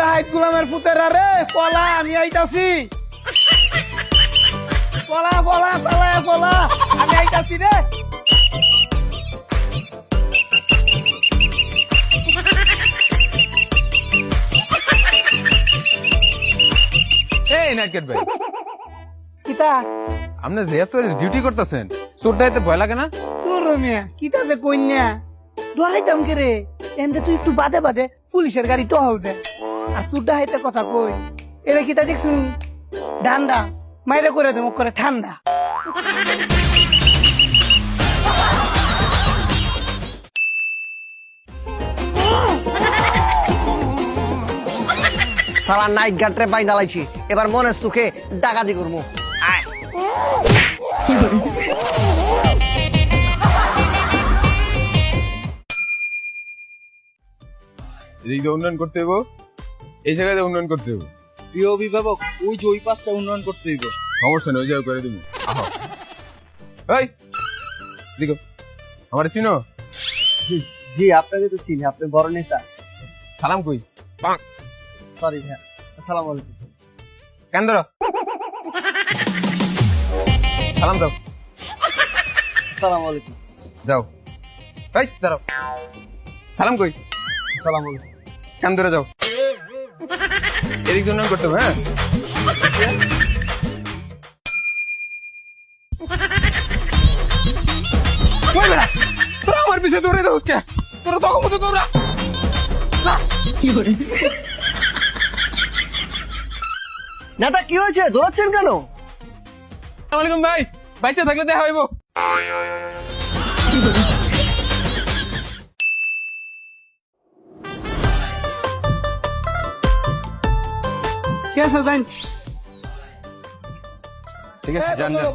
মুজাহিদ গোলামের পুতেরা রে, পলা, আমি আইতাছি। পলা পলা চালায় পলা, আমি আইতাছি রে। এই নাটকেট ভাই, কিতা আপনি যেহেতু ডিউটি করতেছেন, চোরটাইতে ভয় লাগে না? তোর মিয়া কিতা যে কইন্যা ডরাইতাম কে রে। এনতে তুই একটু বাদে বাদে পুলিশের গাড়ি টহল দে। আর চুড্ডা হাইতে কথা কই, এরা কিতা দেখছুন ডান্ডা মাইরে করে দেব করে ঠান্ডা। সালা নাইট গার্ডরে বাই দালাইছি, এবার মনের সুখে ডাকাতি করবো। আয় এদিকে উন্নয়ন করতে হইব, এই জায়গায় উন্নয়ন করতে হইব। প্রিয় অভিভাবক, ওই যে ওই পাঁচটা উন্নয়ন করতে হইব। সমস্যা নেই, ওই জায়গায় করে দিব। আহ, এই দেখো, আমার চিনো? জি, আপনাকে তো চিনি, আপনি বড় নেতা। সালাম কই? সরি ভাইয়া, আসসালামু আলাইকুম। কেন ধরো, সালাম দাও। আসসালামু আলাইকুম। যাও, এই দাঁড়াও, সালাম কই? আসসালামু আলাইকুম। কেন ধরে যাও, এদিক উন্নয়ন করতে হবে। হ্যাঁ, কই বেড়া, তোরা আমার পিছিয়ে দৌড়ে দাও কে? তোরা তখন মতো দৌড়া। নেতা কি হয়েছে, দৌড়াচ্ছেন কেন? আসসালামু আলাইকুম ভাই, বাচ্চা থাকলে দেখা হইব। কি আছে জান? ঠিক আছে, যান যান।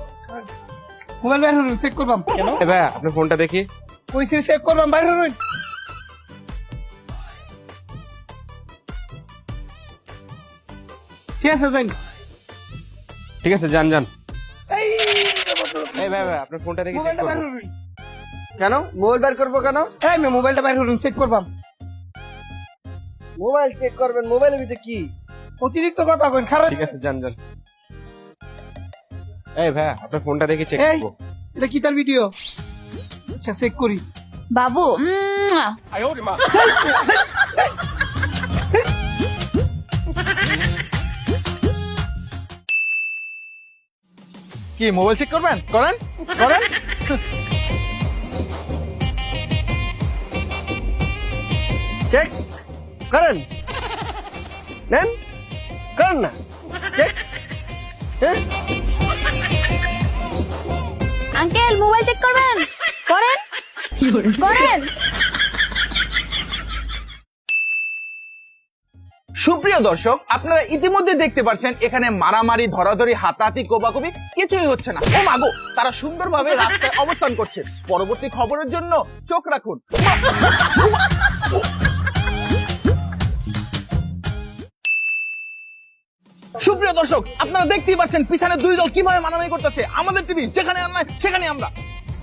মোবাইল বাইর হরুন, চেক করবাম। এ ভাই, আপনার ফোনটা দেখি। কইছে চেক করবাম, বাইর হরুন। কি আছে জান? ঠিক আছে, যান যান। এই এই ভাই ভাই, আপনার ফোনটা দেখি, চেক মোবাইলটা বাইর করব। হরুন। কেন মোবাইল বের করবো কেন? এই মে মোবাইলটা বাইর হরুন, চেক করবাম। মোবাইল চেক করবেন, মোবাইলের ভিতরে কি? অতিরিক্ত কথা কইন, খারাপ। ঠিক আছে, যান যান। এই ভাই, আপনার ফোনটা দেখি, চেক এই করব। এটা কি তার ভিডিও? আচ্ছা চেক করি। বাবু কি মোবাইল চেক করবেন? করেন করেন। চেক করেন, নেন, করেন না চেক। হ্যাঁ, আঙ্কেল মোবাইল চেক করবেন, করেন করেন। সুপ্রিয় দর্শক, আপনারা ইতিমধ্যে দেখতে পাচ্ছেন এখানে মারামারি, ধরাধরি, হাতাহাতি, কোবাকুবি কিছুই হচ্ছে না। ও মাগো, তারা সুন্দরভাবে রাস্তায় অবস্থান করছে। পরবর্তী খবরের জন্য চোখ রাখুন। সুপ্রিয় দর্শক, আপনারা দেখতেই পাচ্ছেন পিছনে দুই দল কিভাবে মারামারি করতেছে। আমাদের টিভি যেখানে আমরা সেখানে আমরা।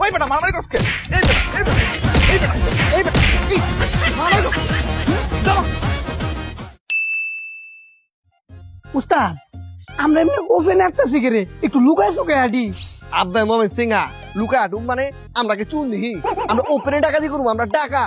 ওই বেটা মারামারি করছে, এই বেটা, এই বেটা, এই বেটা, এই বেটা, এই মারামারি করছে। চলো। উস্তাদ, আমরা এমনি ওপেনে একটা সিগারে একটু লুকায় সুকায় আডি। আব্বাই মোমেন সিংহা লুকা আটুম মানে আমরা কি চুন দিহি? আমরা ওপেনে ডাকাতি করবো, আমরা ডাকা।